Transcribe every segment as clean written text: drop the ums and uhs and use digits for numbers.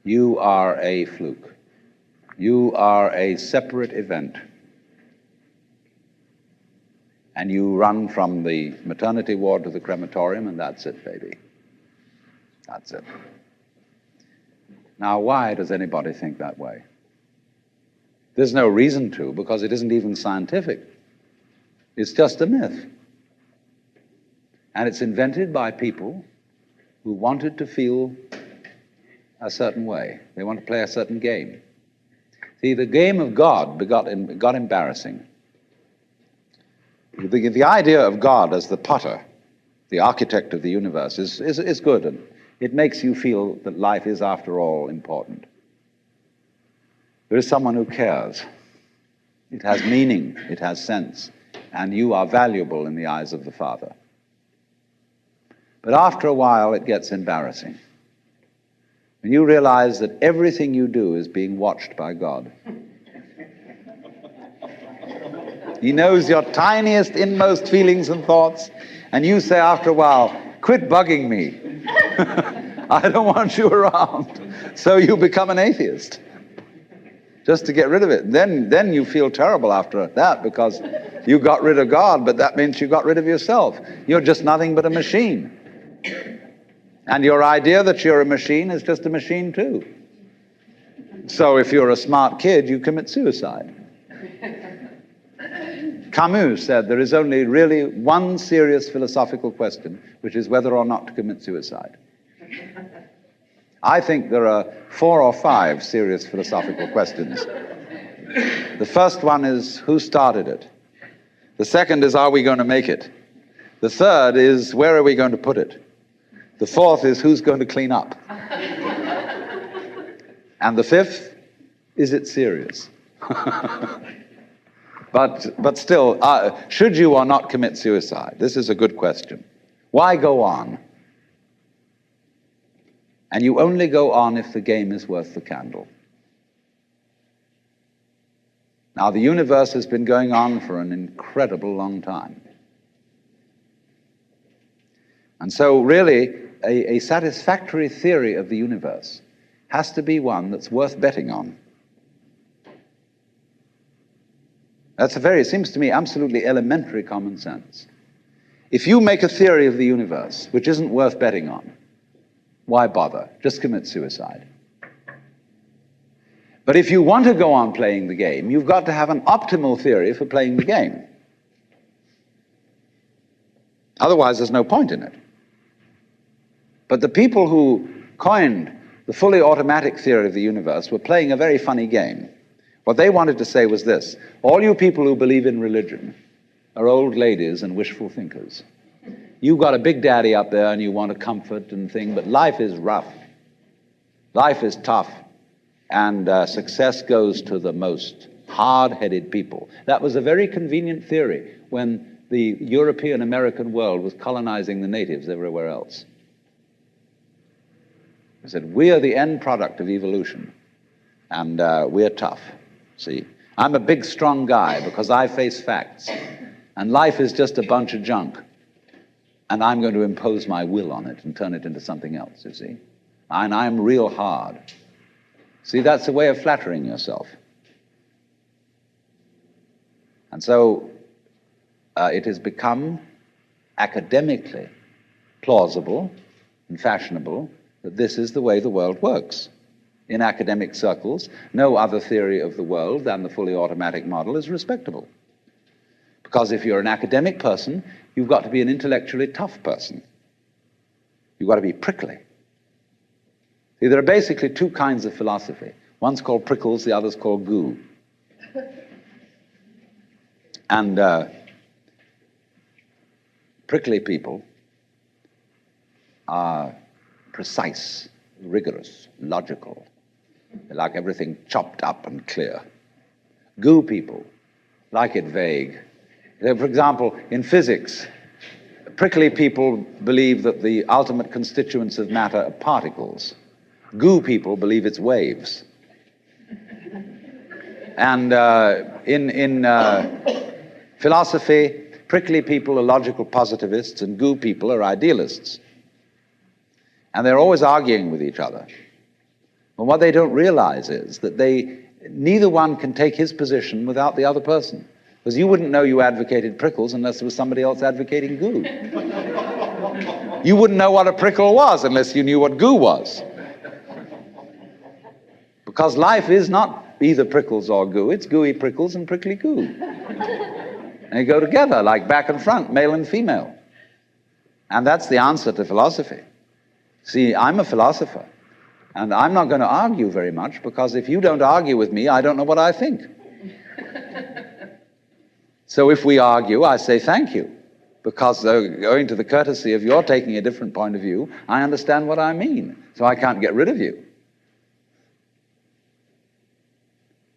You are a fluke. You are a separate event. And you run from the maternity ward to the crematorium, and that's it, baby. That's it. Now, why does anybody think that way? There's no reason to, because it isn't even scientific. It's just a myth. And it's invented by people who wanted to feel a certain way. They want to play a certain game. See, the game of God got embarrassing. The idea of God as the potter, the architect of the universe, is good, and it makes you feel that life is, after all, important. There is someone who cares. It has meaning, it has sense, and you are valuable in the eyes of the Father. But after a while, it gets embarrassing. And you realize that everything you do is being watched by God. He knows your tiniest, inmost feelings and thoughts, and you say after a while, quit bugging me. I don't want you around. So you become an atheist, just to get rid of it. Then you feel terrible after that, because you got rid of God, but that means you got rid of yourself. You're just nothing but a machine. And your idea that you're a machine is just a machine too. So if you're a smart kid, you commit suicide. Camus said there is only really one serious philosophical question, which is whether or not to commit suicide. I think there are 4 or 5 serious philosophical questions. The first one is, who started it? The second is, are we going to make it? The third is, where are we going to put it? The fourth is, who's going to clean up? And the fifth, is it serious? But still, should you or not commit suicide? This is a good question. Why go on? And you only go on if the game is worth the candle. Now, the universe has been going on for an incredible long time. And so really, a satisfactory theory of the universe has to be one that's worth betting on. It seems to me, absolutely elementary common sense. If you make a theory of the universe which isn't worth betting on, why bother? Just commit suicide. But if you want to go on playing the game, you've got to have an optimal theory for playing the game. Otherwise, there's no point in it. But the people who coined the fully automatic theory of the universe were playing a very funny game. What they wanted to say was this: all you people who believe in religion are old ladies and wishful thinkers. You've got a big daddy up there and you want a comfort and thing, but life is rough. Life is tough. And success goes to the most hard-headed people. That was a very convenient theory when the European American world was colonizing the natives everywhere else. They said, we are the end product of evolution, and we're tough. See, I'm a big, strong guy because I face facts, and life is just a bunch of junk, and I'm going to impose my will on it and turn it into something else, you see. And I'm real hard. See, that's a way of flattering yourself. And so it has become academically plausible and fashionable that this is the way the world works. In academic circles, no other theory of the world than the fully automatic model is respectable. Because if you're an academic person, you've got to be an intellectually tough person. You've got to be prickly. See, there are basically 2 kinds of philosophy. One's called prickles, the other's called goo. And prickly people are precise, rigorous, logical. They like everything chopped up and clear. Goo people like it vague. For example, in physics, prickly people believe that the ultimate constituents of matter are particles. Goo people believe it's waves. And in philosophy, prickly people are logical positivists and goo people are idealists. And they're always arguing with each other. But what they don't realize is that neither one can take his position without the other person. Because you wouldn't know you advocated prickles unless there was somebody else advocating goo. You wouldn't know what a prickle was unless you knew what goo was. Because life is not either prickles or goo, it's gooey prickles and prickly goo. And they go together like back and front, male and female. And that's the answer to philosophy. See, I'm a philosopher, and I'm not going to argue very much, because if you don't argue with me, I don't know what I think. So if we argue, I say thank you, because owing to the courtesy of your taking a different point of view, I understand what I mean, so I can't get rid of you.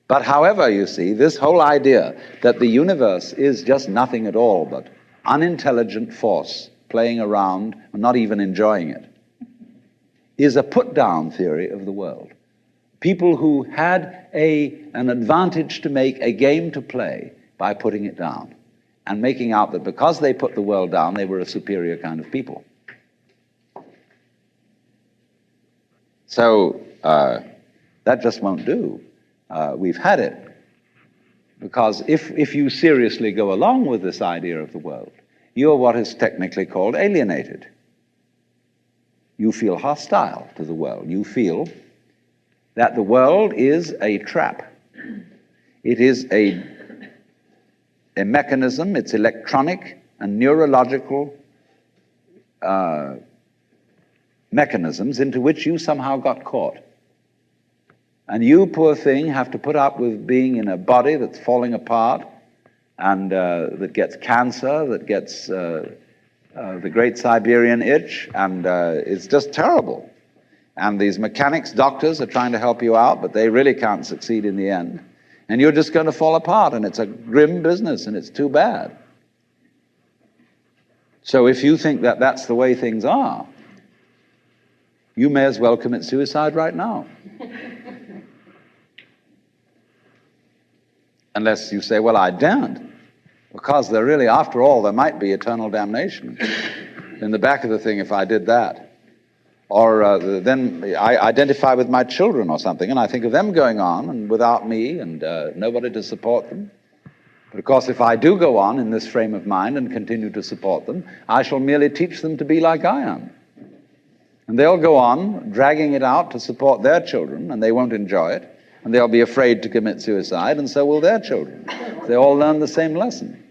But however, you see, this whole idea that the universe is just nothing at all but unintelligent force playing around and not even enjoying it is a put-down theory of the world. People who had an advantage to make, a game to play, by putting it down and making out that because they put the world down, they were a superior kind of people. So that just won't do. We've had it. Because if you seriously go along with this idea of the world, you're what is technically called alienated. You feel hostile to the world. You feel that the world is a trap. It is a mechanism, it's electronic and neurological mechanisms into which you somehow got caught. And you, poor thing, have to put up with being in a body that's falling apart and that gets cancer, that gets the great Siberian itch, and it's just terrible. And these mechanics doctors are trying to help you out, but they really can't succeed in the end. And you're just going to fall apart, and it's a grim business, and it's too bad. So if you think that that's the way things are, you may as well commit suicide right now. Unless you say, well, I daren't, because there really, after all, there might be eternal damnation in the back of the thing if I did that. Or then I identify with my children or something, and I think of them going on and without me and nobody to support them. But of course, if I do go on in this frame of mind and continue to support them, I shall merely teach them to be like I am. And they'll go on dragging it out to support their children, and they won't enjoy it. And they'll be afraid to commit suicide, and so will their children. They all learn the same lesson.